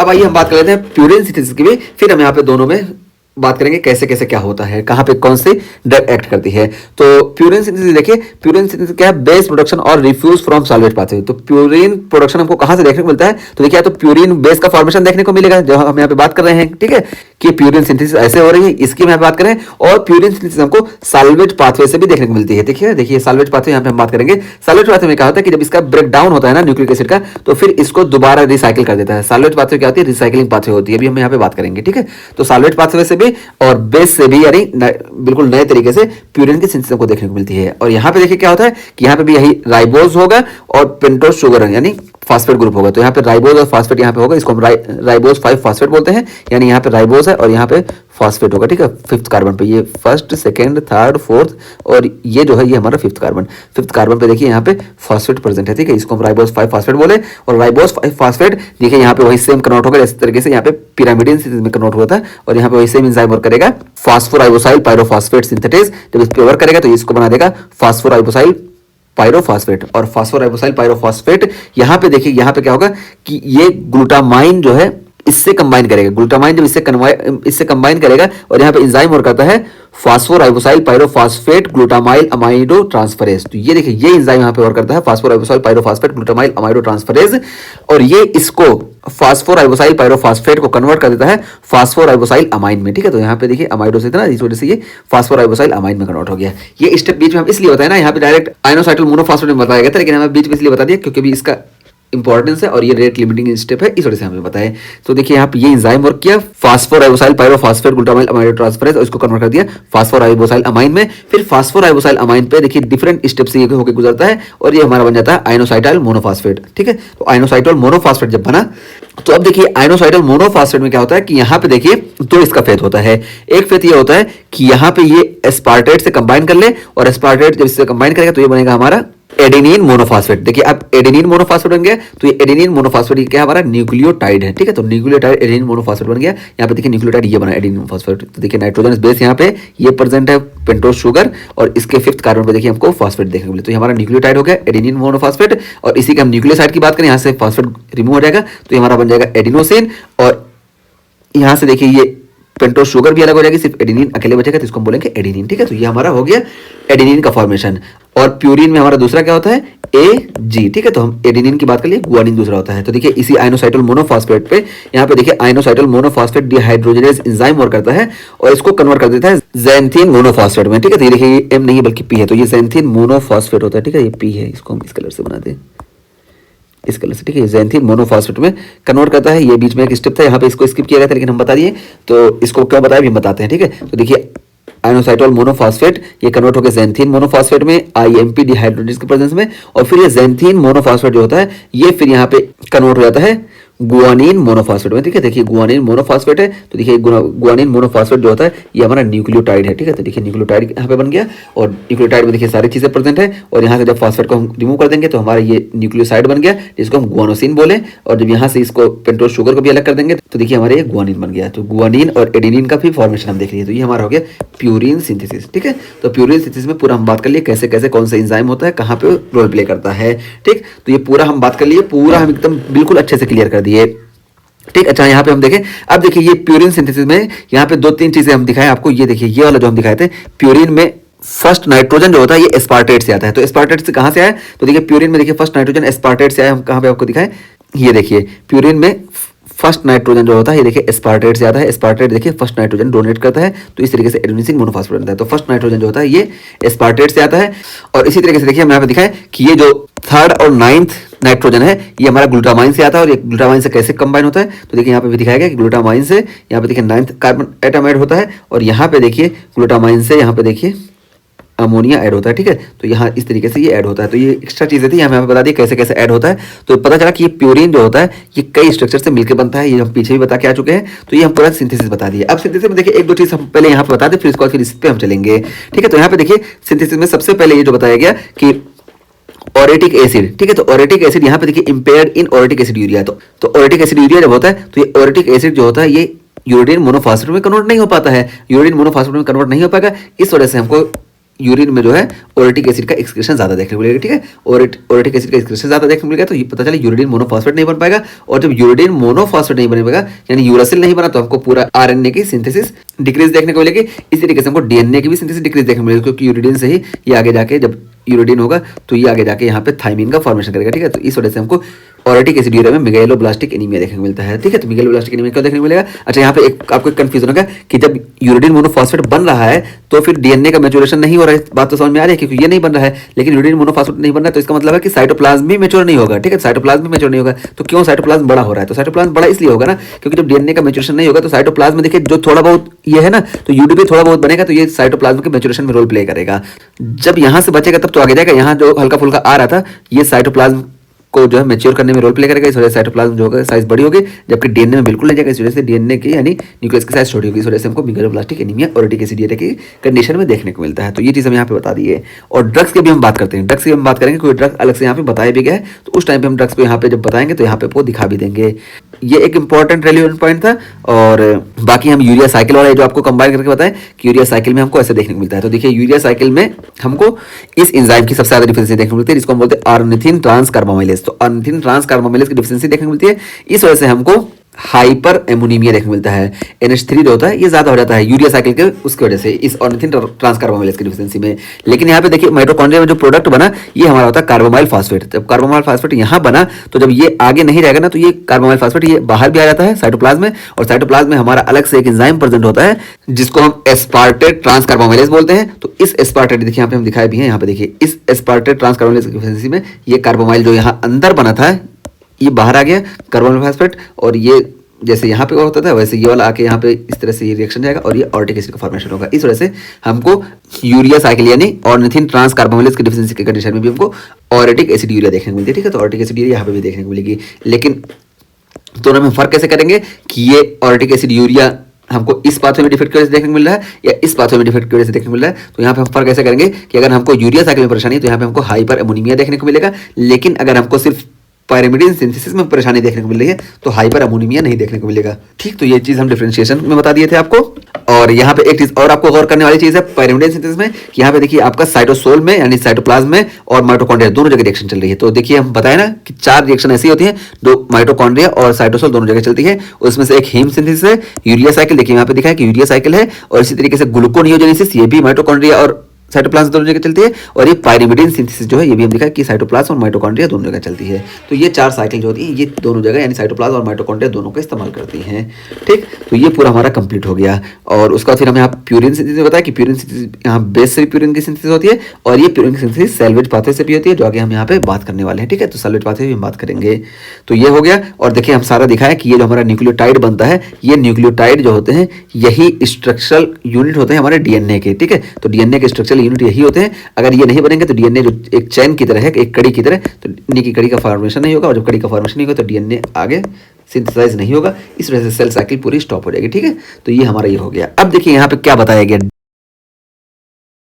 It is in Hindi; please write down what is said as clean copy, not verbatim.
अब आइए हम बात कर लेते हैं प्यूरिन सिंथेसिस की भी, फिर हम यहाँ पे दोनों में बात करेंगे कैसे कैसे क्या होता है, कहाँ पे कौन सी ड्रग एक्ट करती है। तो प्यूरिन सिंथेसिस देखिए, प्यूरिन सिंथेसिस क्या है, बेस प्रोडक्शन और रिफ्यूज फ्रॉम सॉल्वेट पाथवे। तो प्यूरिन प्रोडक्शन हमको कहाँ से देखने को मिलता है, तो देखिए तो प्यूरिन बेस का फॉर्मेशन देखने को मिलेगा जो हम यहाँ पे बात कर रहे हैं, ठीक है, कि प्यूरिन सिंथेसिस ऐसे हो रही है, इसकी हम यहाँ पे बात करें। और प्यूरिन सिंथेसिस हमको सॉल्वेट पाथवे से भी देखने को मिलती है। देखिए सॉल्वेट पाथवे यहाँ पे हम बात करेंगे। सॉल्वेट पाथवे में क्या होता है कि जब इसका ब्रेक डाउन होता है ना न्यूक्लिक एसिड का, तो फिर इसको दोबारा रिसाइकिल कर देता है। सॉल्वेट पाथवे क्या होती है, रिसाइकलिंग पाथवे होती है, अभी हम यहाँ पे बात करेंगे, ठीक है। तो सॉल्वेट पाथवे से भी और बेस से भी, यानी बिल्कुल नए तरीके से प्यूरिन की सिंथेसिस को देखने को मिलती है। और यहाँ पे देखिए क्या होता है कि यहाँ पे भी यही राइबोज होगा और पेंटोज शुगर यानी फास्फेट ग्रुप होगा। तो यहाँ पे राइबोज और फास्फेट यहाँ पे होगा, इसको हम राइबोज 5 फास्फेट बोलते हैं, यानी यहाँ पे राइबोज है और यहाँ पे फास्फेट होगा, ठीक है। फिफ्थ कार्बन पे, ये फर्स्ट सेकंड थर्ड फोर्थ और ये जो है ये हमारा फिफ्थ कार्बन पे देखिए यहाँ पे फास्फेट प्रेजेंट है, ठीक है। इसको हम राइबोज 5 फास्फेट बोले। और राइबोज 5 फास्फेट देखिए यहाँ पे वही सेम कन्वर्ट होगा, इस तरीके से यहाँ पे पिरामिडिन सिंथेसिस में कन्वर्ट होता है और यहाँ पे वही सेम एंजाइम वर्क करेगा, फास्फोराइबोसाइल पायरोफॉस्फेट सिंथेटेज। जब इस पे वर्क करेगा तो इसको बना देगा फास्फोराइबोसाइल पायरोफॉस्फेट। और फास्फोराइबोसाइल पायरोफॉस्फेट यहाँ पे देखिए, यहाँ पे क्या होगा कि ये ग्लूटामाइन जो है इससे कंबाइन करेगा। ग्लूटामाइन जब इससे कंबाइन करेगा और यहाँ पे एंजाइम और करता है phosphoribosyl pyrophosphate glutamyl amido transferase. तो ये देखिए ये एंजाइम यहाँ पे और करता है phosphoribosyl pyrophosphate glutamyl amido transferase, और ये इसको फास्फोराइबोसाइल पायरोफॉस्फेट को कन्वर्ट कर देता है फास्फोराइबोसाइल अमाइन में, ठीक है। तो यहाँ पे देखिए अमाइडो से था, इस वजह से ये फास्फोराइबोसाइल अमाइन में कन्वर्ट हो गया। ये स्टेप बीच में हम इसलिए बताया ना, यहाँ पे डायरेक्ट आयनोसाइटल मोनोफॉस्फेट में बताया गया था, लेकिन हमें बीच में इसलिए बता दिया क्योंकि भी इसका इंपॉर्टेंस है और ये रेट लिमिटिंग स्टेप है, इस वजह से हमें बताया। तो देखिए यहाँ पे ये एंजाइम वर्क किया phosphoribosyl pyrophosphate glutamyl amido transferase और इसको कन्वर्ट कर दिया फास्फोराइबोसाइल अमाइन में। फिर फास्फोराइबोसाइल अमाइन पे देखिए डिफरेंट स्टेप से ये होकर गुजरता है और ये हमारा बन जाता है आयनोसाइटल मोनोफॉस्फेट, ठीक है। तो आयनोसाइटल मोनोफॉस्फेट जब बना तो अब देखिए आयनोसाइटल मोनोफॉस्फेट में क्या होता है कि यहाँ पे देखिए दो इसका फेथ होता है। एक फेथ ये होता है कि यहाँ पे ये एस्पार्टेट से कंबाइन कर ले और एस्पार्टेट जब इससे कंबाइन करेगा तो ये बनेगा हमारा एडेनिन मोनोफॉस्फेट। देखिए अब एडेनिन मोनोफॉस्फेट बन गया, तो ये एडेनिन मोनोफॉस्फेट क्या हमारा न्यूक्लियोटाइड है, ठीक है। तो न्यूक्लियोटाइड एडेनिन मोनोफॉस्फेट बन गया। यहाँ पे देखिए न्यूक्लियोटाइड ये बना एडेनिन मोनोफॉस्फेट। तो देखिए नाइट्रोजन बेस यहाँ पे ये प्रेजेंट है पेंटोज शुगर और इसके फिफ्थ कार्बन पे देखिए हमको फॉस्फेट देखने को मिले। तो ये हमारा न्यूक्लियोटाइड हो गया एडेनिन मोनोफॉस्फेट। और इसी के हम न्यूक्लियोसाइड की बात करें, यहाँ से फॉस्फेट रिमूव हो जाएगा तो ये हमारा बन जाएगा एडिनोसिन। और यहाँ से देखिए ये पेंटोज शुगर भी अलग हो जाएगी, सिर्फ एडेनिन अकेले बचेगा तो इसको हम बोलेंगे एडेनिन, ठीक है। तो ये हमारा हो गया एडेनिन का फॉर्मेशन। और प्यूरिन में हमारा दूसरा क्या होता है AG, ठीक है। तो हम एडेनिन की बात कर लिए, गुआनिन दूसरा होता है। तो देखिए इसी आयनोसाइटल मोनोफॉस्फेट पे यहाँ पे देखिए आयनोसाइटल मोनोफॉस्फेट डिहाइड्रोजनेज एंजाइम वर्क करता है और इसको कन्वर्ट कर देता है ज़ैंथीन मोनोफॉस्फेट में, ठीक है। तो ये देखिए ये M नहीं बल्कि P है, तो ये ज़ैंथीन मोनोफॉस्फेट होता है, ठीक है। ये P है, इसको हम इस कलर से बना दें, इस कलर से, ठीक है। ज़ैंथीन मोनोफॉस्फेट में कन्वर्ट करता है। ये बीच में एक स्टेप था, यहाँ पे इसको स्किप किया गया था लेकिन हम बता दिए, तो इसको क्यों बताया भी हम बताते हैं, ठीक है। तो देखिए आयनोसाइटल मोनोफॉस्फेट ये कन्वर्ट होकर ज़ैंथीन मोनोफॉस्फेट में IMP डिहाइड्रोजनेज के प्रेजेंस में, और फिर ये ज़ैंथीन मोनोफॉस्फेट जो होता है ये फिर यहाँ पे कन्वर्ट हो जाता है गुआनिन मोनोफॉस्फेट में, ठीक है। देखिए गुआनिन मोनोफॉस्फेट है, तो देखिए गुआनिन मोनोफॉस्फेट जो होता है ये हमारा न्यूक्लियोटाइड है, ठीक है। तो देखिए न्यूक्लियोटाइड यहाँ पे बन गया और न्यूक्लियोटाइड में देखिए सारी चीजें प्रेजेंट है। और यहाँ से जब फॉस्फेट को हम रिमूव कर देंगे तो हमारा ये न्यूक्लियोसाइड बन गया जिसको हम गुआनोसिन बोले। और जब यहाँ से इसको पेंटोज शुगर को भी अलग कर देंगे तो देखिए हमारे ये गुआनिन बन गया। तो गुआनिन और एडेनिन का भी फॉर्मेशन हम देख लिए। तो ये हमारा हो गया प्यूरिन सिंथेसिस, ठीक है। तो प्यूरिन सिंथेसिस में पूरा हम बात कर लिए कैसे कैसे कौन सा एंजाइम होता है, कहाँ पे रोल प्ले करता है, ठीक। तो ये पूरा हम बात कर लिए, पूरा हम एकदम बिल्कुल अच्छे से क्लियर कर दिए, ठीक। अच्छा यहाँ पे हम देखें, अब देखिए ये प्यूरिन सिंथेसिस में यहाँ पे 2-3 चीजें हम दिखाएं आपको। ये देखिए ये वाला जो हम दिखाए थे प्यूरिन में फर्स्ट नाइट्रोजन जो होता है ये एस्पार्टेट से आता है। तो एस्पार्टेट से कहाँ से आया, तो देखिए प्यूरिन में देखिए फर्स्ट नाइट्रोजन एस्पार्टेट से आया। हम कहाँ पे आपको दिखाएं, ये देखिए प्यूरिन में फर्स्ट नाइट्रोजन जो होता है ये देखिए एस्पार्टेट से आता है। एस्पार्टेट देखिए फर्स्ट नाइट्रोजन डोनेट करता है, तो इस तरीके से एडेनोसिन मोनोफॉस्फेट बनता है। तो फर्स्ट नाइट्रोजन जो होता है ये एस्पार्टेट से आता है। और इसी तरीके से देखिए हम यहाँ पे दिखाएं कि ये जो थर्ड और नाइन्थ नाइट्रोजन है ये हमारा ग्लूटामाइन से आता है। और ये ग्लूटामाइन से कैसे कंबाइन होता है, तो देखिए यहाँ पे भी दिखाया गया कि ग्लूटामाइन से यहाँ पे देखिए 9th कार्बन एटम ऐड होता है और यहाँ पे देखिए ग्लूटामाइन से यहाँ पे देखिए अमोनिया ऐड होता है, ठीक है। तो यहाँ इस तरीके से ये ऐड होता है। तो ये एक्स्ट्रा चीजें थी, हमें बता दी कैसे कैसे ऐड होता है। तो पता चला कि ये प्यूरिन जो होता है ये कई स्ट्रक्चर से मिलकर बनता है, ये हम पीछे भी बता के आ चुके हैं। तो ये हम पूरा सिंथेसिस बता दिए। अब सिंथेसिस में देखिए 1-2 चीज हम पहले यहाँ पे बता दें, फिर इसके बाद फिर इस पे हम चलेंगे, ठीक है। तो यहाँ पे देखिए सिंथेसिस में सबसे पहले ये जो बताया गया कि ओरेटिक एसिड, ठीक है। तो ओरेटिक एसिड यहाँ पे देखिए इंपेयर्ड इन ओरेटिक एसिड यूरिया। तो ओरेटिक एसिड यूरिया जब होता है तो ये ओरेटिक एसिड जो होता है ये यूरेडिन मोनोफॉस्फेट में कन्वर्ट नहीं हो पाता है, यूरेडिन मोनोफॉस्फेट में कन्वर्ट नहीं हो पाएगा। इस वजह से हमको यूरिन में जो है ओरेटिक एसिड का एक्सक्रीशन ज़्यादा देखने को मिलेगा, ठीक है। ओरेटिक एसिड का एक्सक्रीशन ज़्यादा देखने को मिलेगा तो ये पता चला यूरिडीन मोनोफॉस्फेट नहीं बन पाएगा, और जब यूरिडीन मोनोफॉस्फेट नहीं बन पाएगा यानी यूरासिल नहीं बना तो हमको पूरा आरएनए की सिंथेसिस डिक्रीज देखने को मिलेगी। इसी तरीके से हमको डीएनए की भी सिंथेसिस डिक्रीज देखने को मिलेगी, क्योंकि यूरिडीन से ही ये आगे जाके जब यूरिडीन होगा तो ये आगे जाके यहाँ पे थाइमिन का फॉर्मेशन करेगा, ठीक है। तो इस वजह से हमको ओरेटिक एसिडुरिया में मेगालोब्लास्टिक एनीमिया देखने को मिलता है, ठीक है। तो मेगालोब्लास्टिक एनीमिया क्यों देखने को मिलेगा? अच्छा, यहाँ पे एक आपको कंफ्यूजन होगा कि जब यूरिडीन मोनोफॉस्फेट बन रहा है तो फिर डीएनए का मैच्योरेशन नहीं हो रहा है, बात तो समझ में आ रही है, क्योंकि ये नहीं बन रहा है। लेकिन यूरिडीन मोनोफॉस्फेट नहीं बन रहा है तो इसका मतलब है कि साइटोप्लाज्म भी मैच्योर नहीं होगा, ठीक है। साइटोप्लाज्म भी मैच्योर नहीं होगा तो क्यों साइटोप्लाज्म बड़ा हो रहा है? तो साइटोप्लाज्म बड़ा इसलिए होगा ना क्योंकि जब डीएनए का मैच्योरेशन नहीं होगा तो साइटोप्लाज्म में देखिए जो थोड़ा बहुत ये है ना, तो यूडीपी थोड़ा बहुत बनेगा तो ये साइटोप्लाज्म के मैच्योरेशन में रोल प्ले करेगा। जब यहाँ से बचेगा तब तो आगे जाएगा, यहाँ जो हल्का फुल्का आ रहा था ये साइटोप्लाज्म को जो है मैच्योर करने में रोल प्ले करेगा, इस वजह से साइटोप्लाज्म जो होगा साइज बड़ी होगी, जबकि डीएनए में बिल्कुल नहीं जाएगा, इस वजह से डीएनए की यानी न्यूक्लियस की साइज छोटी होगी, इस वजह से हमको मेगालोब्लास्टिक एनीमिया ओरेटिक एसिडुरिया की कंडीशन में देखने को मिलता है। तो ये चीज़ हम यहाँ पे बता दी है। और ड्रग्स की भी हम बात करते हैं, ड्रग्स की हम बात करेंगे, कोई ड्रग अलग से यहाँ पे बताया भी गया है तो उस टाइम पे हम ड्रग्स को यहाँ पे जब बताएंगे तो यहाँ पे आपको दिखा भी देंगे। ये एक इंपॉर्टेंट रेलिवेंट पॉइंट था। और बाकी हम यूरिया साइकिल वाला जो आपको कंबाइन करके बताएं कि यूरिया साइकिल में हमको ऐसे देखने को मिलता है। तो देखिए यूरिया साइकिल में हमको इस एंजाइम की सबसे ज़्यादा डिफिशियंसी देखने को मिलती है, जिसको हम बोलते हैं ऑर्निथिन ट्रांसकार्बामाइलेज। तो ऑर्निथिन ट्रांसकार्बामाइलेज की डिफिशियंसी देखने को मिलती है, इस वजह से हमको हाइपर एमोनीमिया देखने को मिलता है। NH3 जो होता है ये ज्यादा हो जाता है यूरिया साइकिल के उसकी वजह से, इस ऑर्निथिन ट्रांसकार्बामाइलेज की डिफिशियंसी में। लेकिन यहाँ पे देखिए माइटोकॉन्ड्रिया में जो प्रोडक्ट बना ये हमारा होता है कार्बामाइल फास्फेट। जब कार्बामाइल फास्फेट यहाँ बना तो जब ये आगे नहीं रहेगा ना तो ये कार्बामाइल फास्फेट ये बाहर भी आ जाता है साइटोप्लाज्म में, और साइटोप्लाज्म में हमारा अलग से एक एंजाइम प्रेजेंट होता है जिसको हम एस्पार्टेट ट्रांसकार्बामाइलेज बोलते हैं। तो इस एस्पार्टेट देखिए यहाँ पे हम दिखाए भी हैं, यहाँ पे देखिए इस एस्पार्टेट ट्रांसकार्बामाइलेज की डिफिशियंसी में ये कार्बामाइल जो यहाँ अंदर बना था ये बाहर आ गया कार्बामाइल फास्फेट, और ये जैसे यहाँ पे होता था वैसे ये वाला आके यहाँ पे इस तरह से ये रिएक्शन जाएगा और ये ऑर्टिक एसिड का फॉर्मेशन होगा। इस वजह से हमको यूरिया साइकिल यानी ऑर्निथिन ट्रांसकार्बामाइलेज की डिफिशियंसी की कंडीशन में भी हमको ऑरेटिक एसिड यूरिया देखने को मिलती है, ठीक है। तो ऑरेटिक एसिड यूरिया यहाँ पे भी देखने को मिलेगी। लेकिन दोनों में फर्क कैसे करेंगे कि ये ऑरेटिक एसिड यूरिया हमको इस पाथवे में डिफेक्ट की वजह से देखने को मिल रहा है या इस पाथवे में डिफेक्ट की वजह से देखने को मिल रहा है। तो यहाँ पे हम फर्क ऐसे करेंगे कि अगर हमको यूरिया साइकिल में परेशानी है तो यहाँ पे हमको हाइपर एमोनीमिया देखने को मिलेगा, लेकिन अगर हमको सिर्फ पायरिमिडीन सिंथेसिस में परेशानी देखने को मिल रही है तो हाइपर अमोनीमिया नहीं देखने को मिलेगा, ठीक। तो ये चीज हम डिफरेंशिएशन में बता दिए थे आपको। और यहाँ पे एक चीज और आपको गौर करने वाली चीज है पायरिमिडीन सिंथेसिस में कि यहाँ पे देखिए आपका साइटोसोल में यानी साइटोप्लाज्म में और माइटोकॉन्ड्रिया दोनों जगह रिएक्शन चल रही है। तो देखिए हम बताए ना कि 4 रिएक्शन ऐसी होती है, दो माइटोकॉन्ड्रिया और साइटोसोल दोनों जगह चलती है, उसमें से एक हीम सिंथेसिस है, यूरिया साइकिल देखिए यहाँ पे दिखा है कि यूरिया साइकिल है, और इसी तरीके से ग्लूकोनियोजेनेसिस ये भी माइटोकॉन्ड्रिया और साइटोप्लाज्म दोनों जगह चलती है, और ये पायरिमिडीन सिंथेसिस जो है ये भी हम दिखा कि साइटोप्लाज्म और माइटोकॉन्ड्रिया दोनों जगह चलती है। तो ये 4 साइकिल जो होती है ये दोनों जगह यानी साइटोप्लाज्म और माइटोकॉन्ड्रिया दोनों का इस्तेमाल करती हैं, ठीक। तो ये पूरा हमारा कंप्लीट हो गया। और उसका फिर हमें यहाँ प्यूरिन सिंथेसिस बताया कि प्यूरिन सिंथेसिस यहाँ बेस से भी प्यूरिन की सिंथेसिस होती है, और ये प्यूरिन की सिंथेसिस सैल्वेज पाथवे से भी होती है जो आगे हम यहाँ पे बात करने वाले हैं, ठीक है। तो सैल्वेज पाथवे भी हम बात करेंगे। तो ये हो गया। और देखिए हम सारा दिखाया कि ये जो हमारा न्यूक्लियोटाइड बनता है ये न्यूक्लियोटाइड जो होते हैं यही स्ट्रक्चरल यूनिट होते हैं हमारे डीएनए के, ठीक है। तो डीएनए के स्ट्रक्चरल यूनिट यही होते हैं। अगर ये नहीं बनेंगे तो डीएनए जो एक चैन की तरह है, एक कड़ी की तरह, तो डीएनए की कड़ी का फॉर्मेशन नहीं होगा, और जब कड़ी का फॉर्मेशन नहीं होगा तो डीएनए आगे सिंथेसाइज नहीं होगा, इस वजह से सेल साइकिल पूरी स्टॉप हो जाएगी, ठीक है। तो ये हमारा ये हो गया। अब देखिए यहाँ पे क्या बताया गया।